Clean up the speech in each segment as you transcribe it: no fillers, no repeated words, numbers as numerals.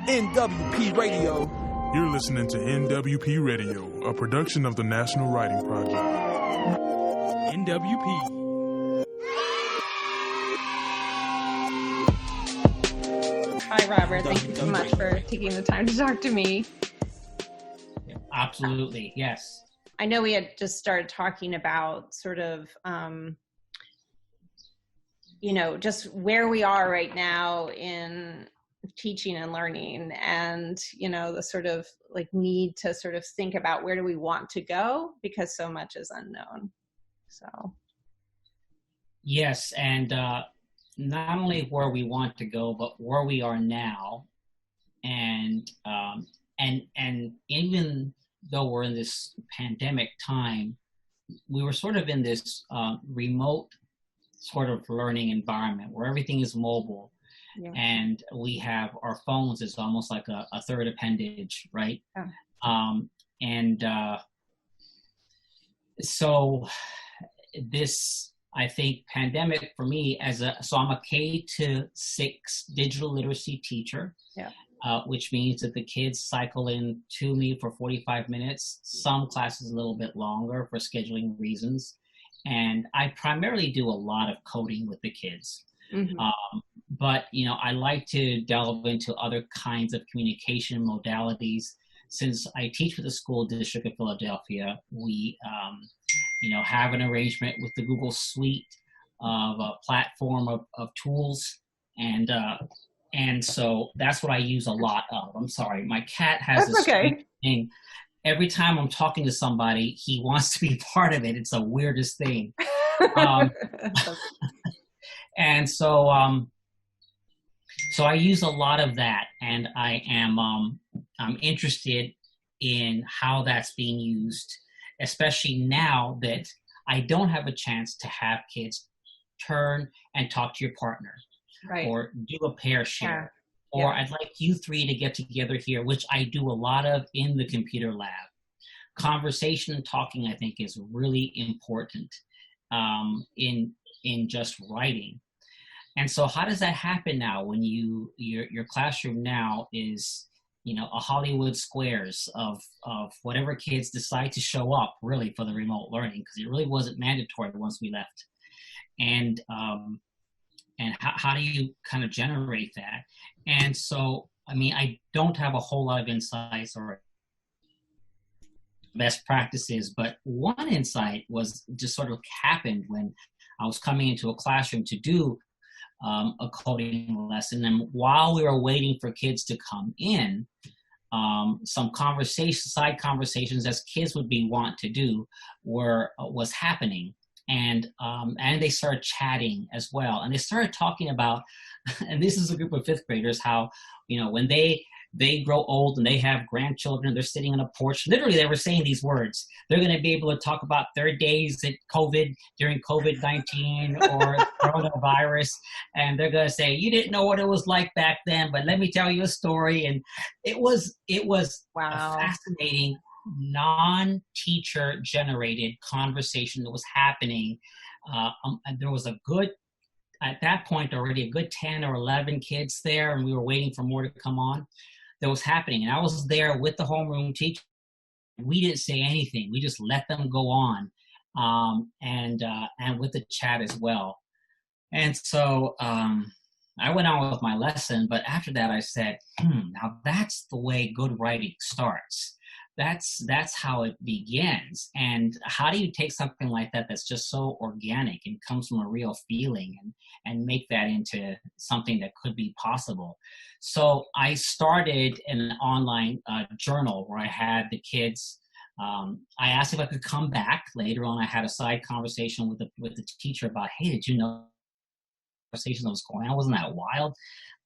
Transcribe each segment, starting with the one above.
NWP Radio. You're listening to NWP Radio, a production of the National Writing Project. NWP. Hi, Robert. Thank you so much for taking the time to talk to me. Absolutely, yes. I know we had just started talking about sort of, just where we are right now in teaching and learning, and, the sort of like need to sort of think about where do we want to go, because so much is unknown. So. Yes, and not only where we want to go, but where we are now, and even though we're in this pandemic time, we were sort of in this remote sort of learning environment where everything is mobile. Yeah. And we have our phones is almost like a third appendage, right? Yeah. So this, I think, pandemic for me so I'm a K-6 digital literacy teacher. Yeah. Which means that the kids cycle in to me for 45 minutes, some classes a little bit longer for scheduling reasons. And I primarily do a lot of coding with the kids. Mm-hmm. But, I like to delve into other kinds of communication modalities. Since I teach for the school district of Philadelphia, we, have an arrangement with the Google Suite of a platform of tools. And so that's what I use a lot of. I'm sorry, my cat has this thing. Every time I'm talking to somebody, he wants to be part of it. It's the weirdest thing. And so I use a lot of that, and I'm interested in how that's being used, especially now that I don't have a chance to have kids turn and talk to your partner. Right. Or do a pair share. Yeah. Or I'd like you three to get together here, which I do a lot of in the computer lab. Conversation and talking, I think, is really important in just writing. And so how does that happen now when your classroom now is, a Hollywood Squares of whatever kids decide to show up really for the remote learning, because it really wasn't mandatory once we left. And how do you kind of generate that? And so, I don't have a whole lot of insights or best practices, but one insight was just sort of happened when I was coming into a classroom to do a coding lesson. And while we were waiting for kids to come in, some side conversations, as kids would be wont to do, was happening. And they started chatting as well. And they started talking about, and this is a group of fifth graders, how, when they grow old and they have grandchildren, they're sitting on a porch. Literally, they were saying these words. They're going to be able to talk about their days at during COVID-19 or coronavirus. And they're going to say, you didn't know what it was like back then, but let me tell you a story. And it was wow. A fascinating non-teacher generated conversation that was happening. And there was at that point already a good 10 or 11 kids there, and we were waiting for more to come on. That was happening. And I was there with the homeroom teacher. We didn't say anything. We just let them go on, and with the chat as well. And so I went on with my lesson, but after that I said, now that's the way good writing starts. That's how it begins. And how do you take something like that that's just so organic and comes from a real feeling and make that into something that could be possible? So I started an online journal where I had the kids. I asked if I could come back later on. I had a side conversation with the teacher about, hey, did you know conversation that was going on? Wasn't that wild?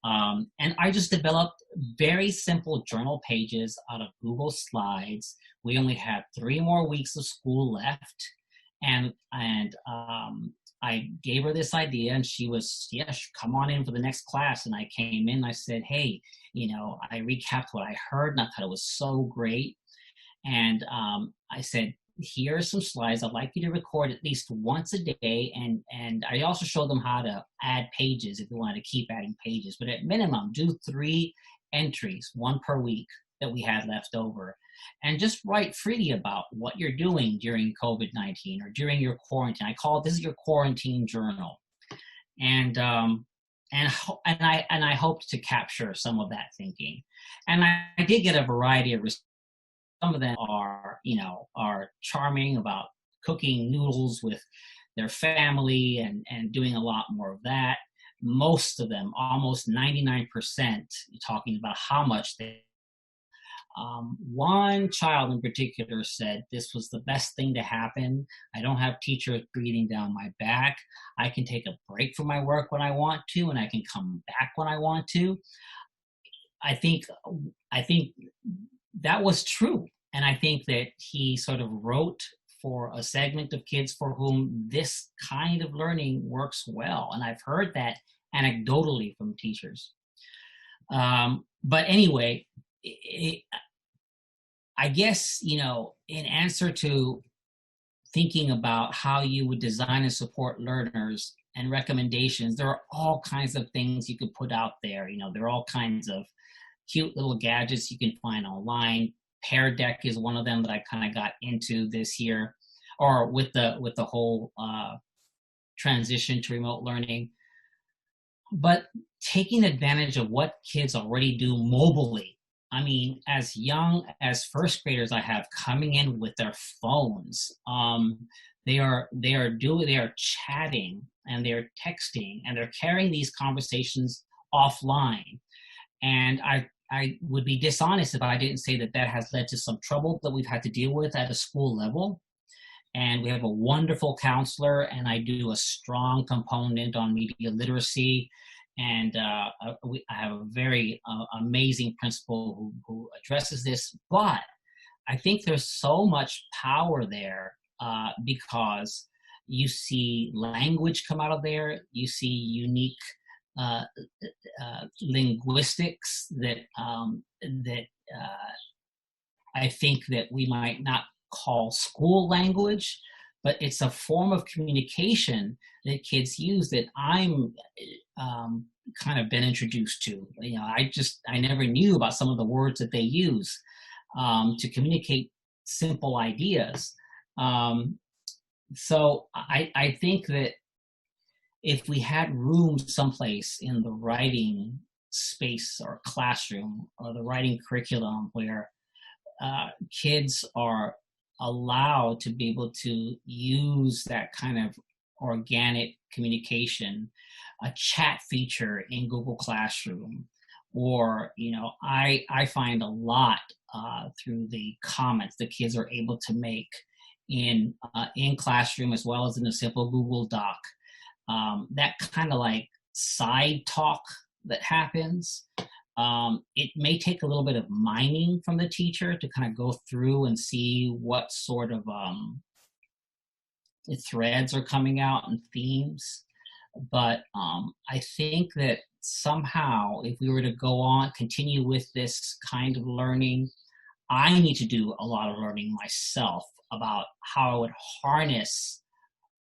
And I just developed very simple journal pages out of Google Slides. We only had 3 more weeks of school left. And I gave her this idea, and she was, yes, come on in for the next class. And I came in, I said, hey, I recapped what I heard, and I thought it was so great. And I said, here are some slides. I'd like you to record at least once a day. And I also showed them how to add pages if you wanted to keep adding pages. But at minimum, do 3 entries, one per week that we had left over, and just write freely about what you're doing during COVID-19 or during your quarantine. I call it, this is your quarantine journal. And I hoped to capture some of that thinking. And I did get a variety of responses. Some of them are charming about cooking noodles with their family and doing a lot more of that. Most of them, almost 99%, talking about how much they. One child in particular said, "This was the best thing to happen. I don't have teachers breathing down my back. I can take a break from my work when I want to, and I can come back when I want to." I think that was true. And I think that he sort of wrote for a segment of kids for whom this kind of learning works well. And I've heard that anecdotally from teachers. But anyway, I guess, in answer to thinking about how you would design and support learners and recommendations, there are all kinds of things you could put out there. There are all kinds of cute little gadgets you can find online. Pear Deck is one of them that I kind of got into this year, or with the whole transition to remote learning. But taking advantage of what kids already do mobilely. I mean, as young as first graders I have coming in with their phones, they are chatting and they're texting and they're carrying these conversations offline. And I would be dishonest if I didn't say that has led to some trouble that we've had to deal with at a school level. And we have a wonderful counselor, and I do a strong component on media literacy. And I have a very amazing principal who addresses this. But I think there's so much power there because you see language come out of there. You see unique linguistics that I think that we might not call school language, but it's a form of communication that kids use that I'm kind of been introduced to. I never knew about some of the words that they use to communicate simple ideas. So I think that if we had room someplace in the writing space or classroom or the writing curriculum where kids are allowed to be able to use that kind of organic communication, a chat feature in Google Classroom, or, I find a lot through the comments that kids are able to make in Classroom as well as in a simple Google Doc. That kind of like side talk that happens. It may take a little bit of mining from the teacher to kind of go through and see what sort of threads are coming out and themes. But I think that somehow if we were to continue with this kind of learning, I need to do a lot of learning myself about how I would harness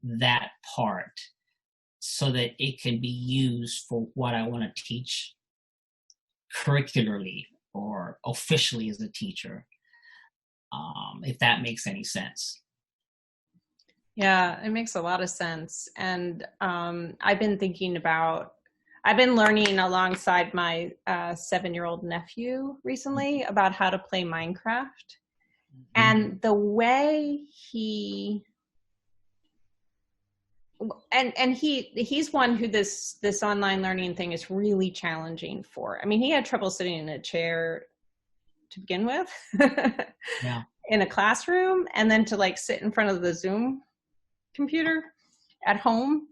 that part so that it can be used for what I want to teach curricularly or officially as a teacher, if that makes any sense. Yeah, it makes a lot of sense. And I've been learning alongside my 7-year-old nephew recently about how to play Minecraft. Mm-hmm. And the way he's one who this online learning thing is really challenging for. I mean, he had trouble sitting in a chair to begin with yeah. in a classroom, and then to sit in front of the Zoom computer at home.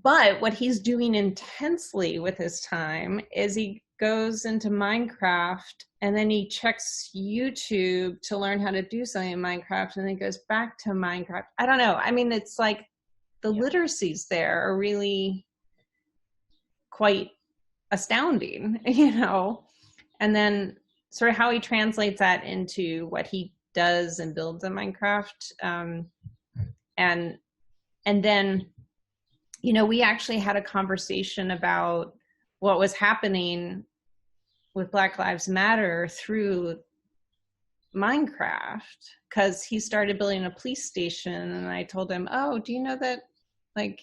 But what he's doing intensely with his time is he goes into Minecraft and then he checks YouTube to learn how to do something in Minecraft, and then goes back to Minecraft. I don't know. I mean, it's like the literacies there are really quite astounding, and then sort of how he translates that into what he does and builds in Minecraft. And then, we actually had a conversation about what was happening with Black Lives Matter through Minecraft, because he started building a police station, and I told him, oh, do you know that like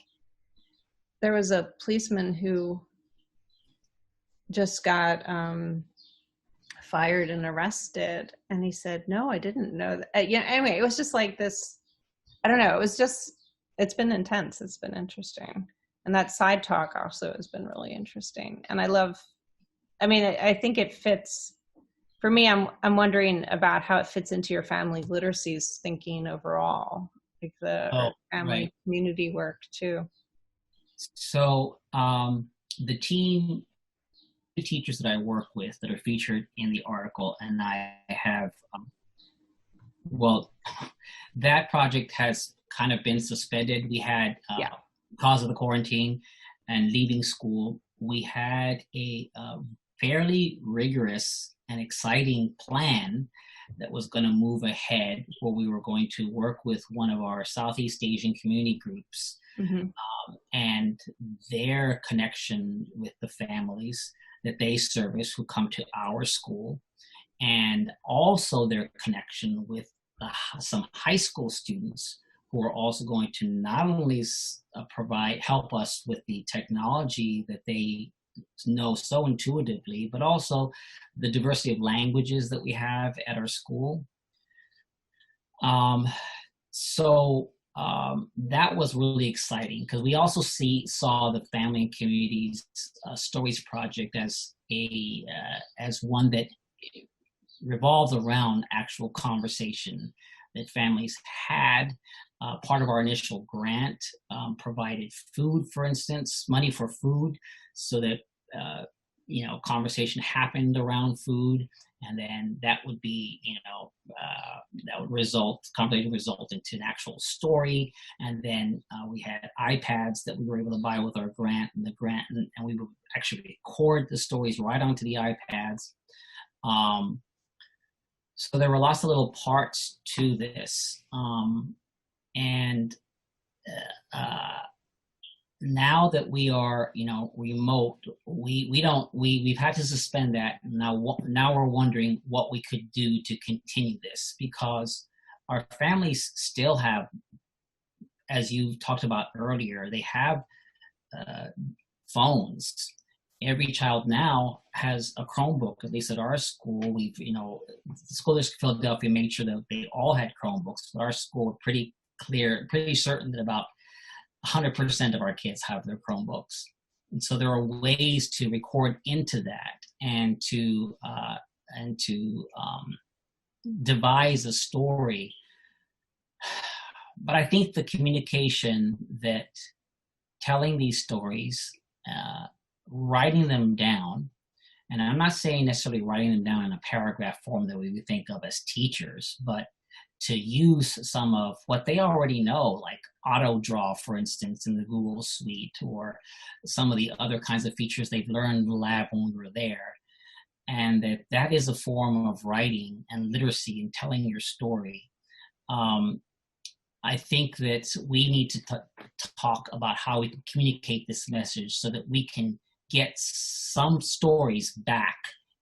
there was a policeman who just got fired and arrested? And he said, no, I didn't know that. Yeah, anyway, it was just like this, I don't know, it's been intense, it's been interesting. And that side talk also has been really interesting. And I think it fits. For me, I'm wondering about how it fits into your family literacies thinking overall, like the family community work too. So the teachers that I work with that are featured in the article, and I have, that project has kind of been suspended. We had, because of the quarantine and leaving school, we had a fairly rigorous and exciting plan that was going to move ahead, where we were going to work with one of our Southeast Asian community groups, and their connection with the families that they service who come to our school, and also their connection with some high school students who are also going to not only help us with the technology that they know so intuitively, but also the diversity of languages that we have at our school. That was really exciting, because we also saw the Family and Communities Stories Project as one that revolves around actual conversation that families had. Part of our initial grant provided food, for instance, money for food, so that conversation happened around food, and then that would be conversation result into an actual story, and then we had iPads that we were able to buy with our grant, and we would actually record the stories right onto the iPads. So there were lots of little parts to this, and now that we are, remote, we've had to suspend that. Now we're wondering what we could do to continue this, because our families still have, as you talked about earlier, they have phones. Every child now has a Chromebook, at least at our school. The school district of Philadelphia made sure that they all had Chromebooks, but our school were pretty certain that about 100% of our kids have their Chromebooks. And so there are ways to record into that and to devise a story. But I think the communication, that telling these stories, writing them down, and I'm not saying necessarily writing them down in a paragraph form that we would think of as teachers, but to use some of what they already know, like auto draw, for instance, in the Google Suite, or some of the other kinds of features they've learned in the lab when we were there. And that is a form of writing and literacy and telling your story. I think that we need to talk about how we can communicate this message so that we can get some stories back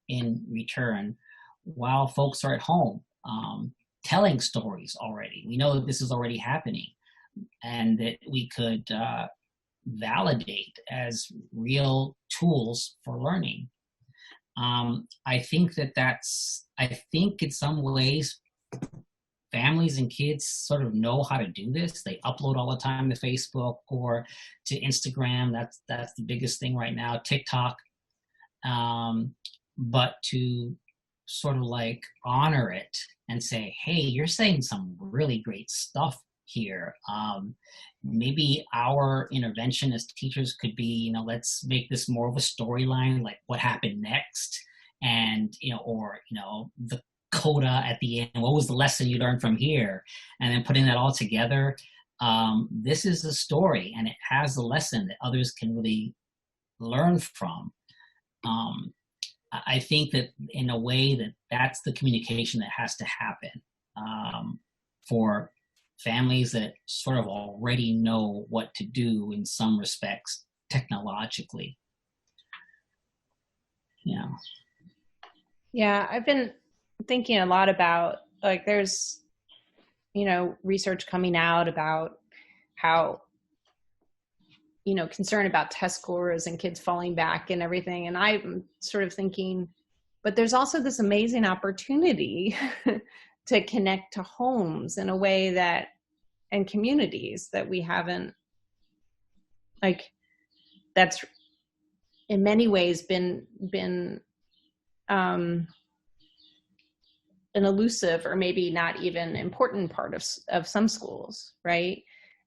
in return while folks are at home. Telling stories already. We know that this is already happening, and that we could validate as real tools for learning. I think in some ways, families and kids sort of know how to do this. They upload all the time to Facebook or to Instagram. That's the biggest thing right now, TikTok. But to sort of like honor it and say, hey, you're saying some really great stuff here. Maybe our intervention as teachers could be, let's make this more of a storyline, like what happened next, and the coda at the end. What was the lesson you learned from here? And then putting that all together. This is a story, and it has a lesson that others can really learn from. I think that in a way that's the communication that has to happen for families that sort of already know what to do in some respects technologically. Yeah. Yeah, I've been thinking a lot about, like, there's, research coming out about how, concern about test scores and kids falling back and everything. And I'm sort of thinking, but there's also this amazing opportunity to connect to homes in a way that, and communities that we haven't, like, that's in many ways been an elusive or maybe not even important part of some schools, right?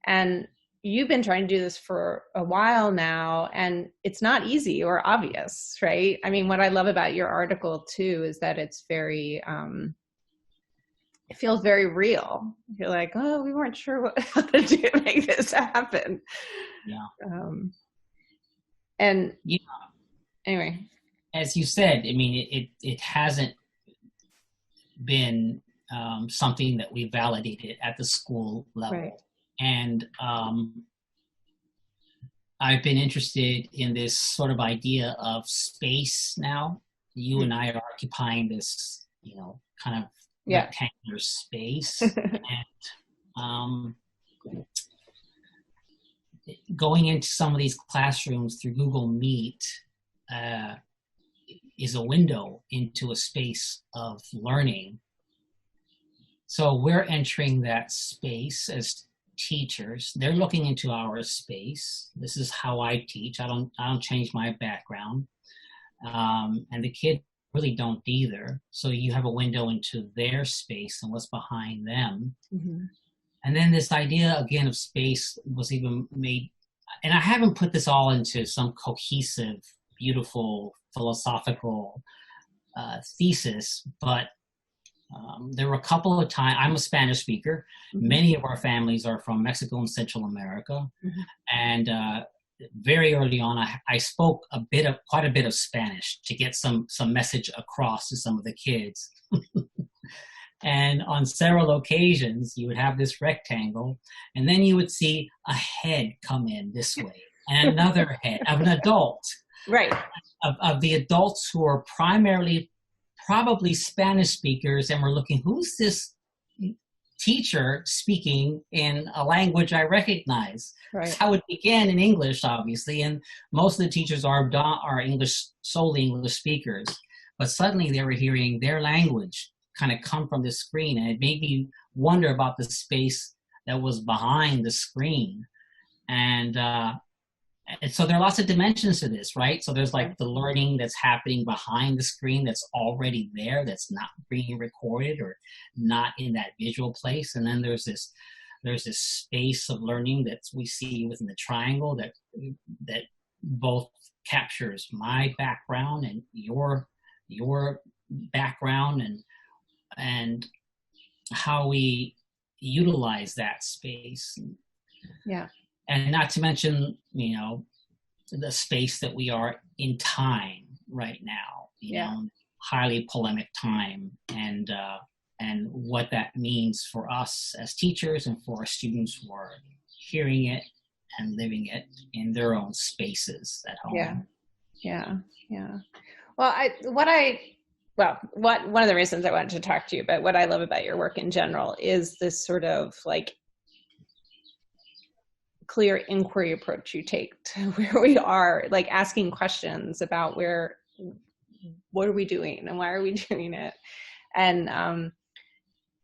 And you've been trying to do this for a while now, and it's not easy or obvious, right? I mean, what I love about your article too is that it's very, it feels very real. You're like, oh, we weren't sure how to do to make this happen. Yeah. And Yeah. Anyway, as you said, I mean, it hasn't been something that we validated at the school level. right. And I've been interested in this sort of idea of space now. You and I are occupying this, kind of rectangular space. And going into some of these classrooms through Google Meet is a window into a space of learning. So we're entering that space as teachers. They're looking into our space. This is how I teach. I don't change my background. And the kids really don't either. So you have a window into their space and what's behind them. Mm-hmm. And then this idea again of space was even made, and I haven't put this all into some cohesive, beautiful, philosophical thesis, but there were a couple of times. I'm a Spanish speaker. Mm-hmm. Many of our families are from Mexico and Central America. Mm-hmm. And very early on, I spoke quite a bit of Spanish to get some message across to some of the kids. And on several occasions, you would have this rectangle, and then you would see a head come in this way, and another head of an adult. Right. Of the adults who are probably Spanish speakers, and we're looking, who's this teacher speaking in a language I recognize? Right. So it began in English, obviously, and most of the teachers are solely English speakers. But suddenly they were hearing their language kind of come from the screen, and it made me wonder about the space that was behind the screen. And so there are lots of dimensions to this, right? So there's like the learning that's happening behind the screen that's already there, that's not being recorded or not in that visual place. And then there's this space of learning that we see within the triangle that both captures my background and your background and how we utilize that space. Yeah. And not to mention, the space that we are in time right now, you know, highly polemic time, and what that means for us as teachers and for our students who are hearing it and living it in their own spaces at home. Yeah. Well, one of the reasons I wanted to talk to you, but what I love about your work in general is this sort of like clear inquiry approach you take to where we are, like asking questions about what are we doing and why are we doing it? And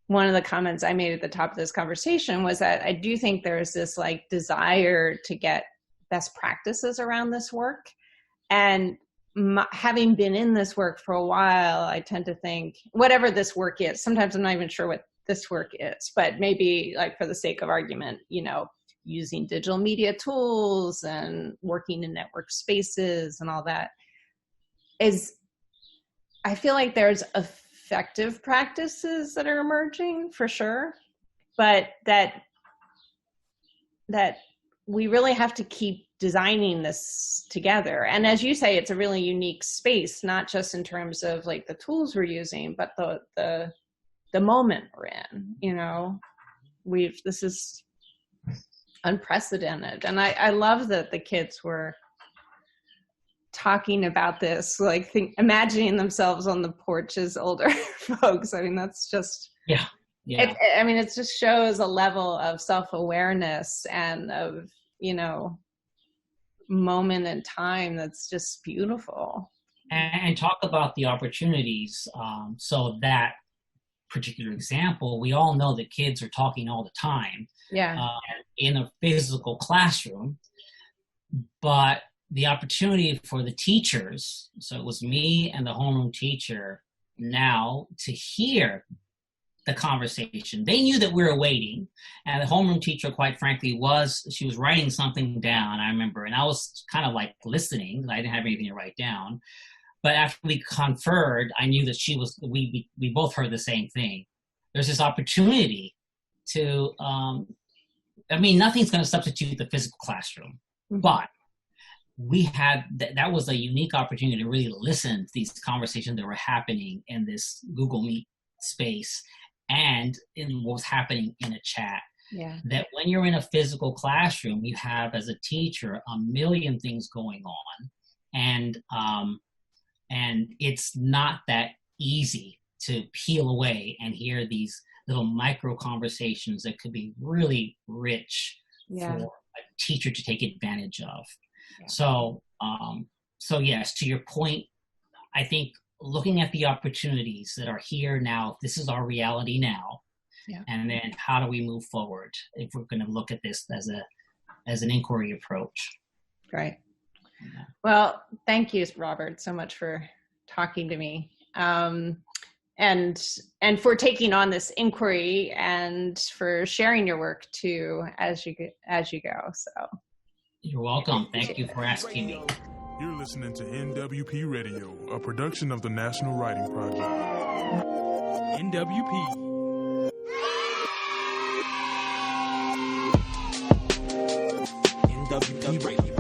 one of the comments I made at the top of this conversation was that I do think there's this like desire to get best practices around this work. And having been in this work for a while, I tend to think whatever this work is, sometimes I'm not even sure what this work is, but maybe like for the sake of argument, using digital media tools and working in network spaces and all that, I feel like there's effective practices that are emerging for sure, but that we really have to keep designing this together. And as you say, it's a really unique space, not just in terms of like the tools we're using, but the moment we're in, this is unprecedented. And I love that the kids were talking about this, like imagining themselves on the porch as older folks. I mean, that's just, yeah. It just shows a level of self-awareness and of, moment in time that's just beautiful. And talk about the opportunities. So that particular example, we all know that kids are talking all the time. Yeah. In a physical classroom, but the opportunity for the teachers, so it was me and the homeroom teacher now to hear the conversation. They knew that we were waiting, and the homeroom teacher, quite frankly, she was writing something down, I remember, and I was kind of like listening. I didn't have anything to write down. But after we conferred, I knew that we both heard the same thing. There's this opportunity to, nothing's going to substitute the physical classroom, but we had, that was a unique opportunity to really listen to these conversations that were happening in this Google Meet space and in what was happening in a chat. Yeah. That when you're in a physical classroom, you have, as a teacher, a million things going on. And it's not that easy to peel away and hear these little micro conversations that could be really rich for a teacher to take advantage of. Yeah. So yes, to your point, I think looking at the opportunities that are here now, this is our reality now. Yeah. And then how do we move forward if we're going to look at this as an inquiry approach? Right. Yeah. Well, thank you, Robert, so much for talking to me, and for taking on this inquiry and for sharing your work too as you go. So you're welcome. Thank you for asking me. You're listening to NWP Radio, a production of the National Writing Project. NWP. NWP Radio.